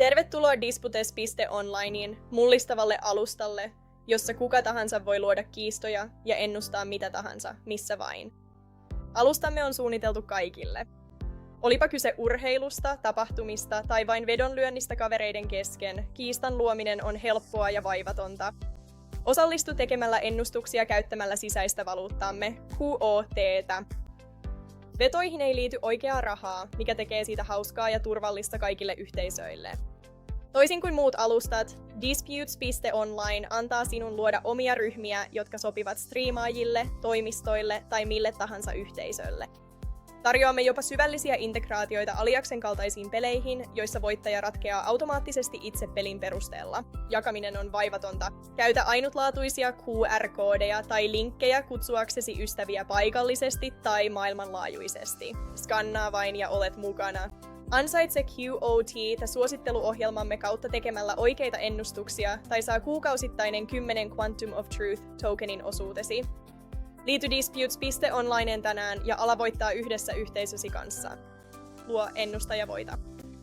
Tervetuloa Disputes.onlinein mullistavalle alustalle, jossa kuka tahansa voi luoda kiistoja ja ennustaa mitä tahansa, missä vain. Alustamme on suunniteltu kaikille. Olipa kyse urheilusta, tapahtumista tai vain vedonlyönnistä kavereiden kesken, kiistan luominen on helppoa ja vaivatonta. Osallistu tekemällä ennustuksia käyttämällä sisäistä valuuttaamme, QOT:tä. Vetoihin ei liity oikeaa rahaa, mikä tekee siitä hauskaa ja turvallista kaikille yhteisöille. Toisin kuin muut alustat, Disputes.online antaa sinun luoda omia ryhmiä, jotka sopivat striimaajille, toimistoille tai mille tahansa yhteisölle. Tarjoamme jopa syvällisiä integraatioita Aliaksen kaltaisiin peleihin, joissa voittaja ratkeaa automaattisesti itse pelin perusteella. Jakaminen on vaivatonta. Käytä ainutlaatuisia QR-koodeja tai linkkejä kutsuaksesi ystäviä paikallisesti tai maailmanlaajuisesti. Skannaa vain ja olet mukana. Ansaitse QOT suositteluohjelmamme kautta tekemällä oikeita ennustuksia tai saa kuukausittainen 10 Quantum of Truth tokenin osuutesi. Liity Disputes.onlineen tänään ja ala voittaa yhdessä yhteisösi kanssa. Luo, ennusta ja voita.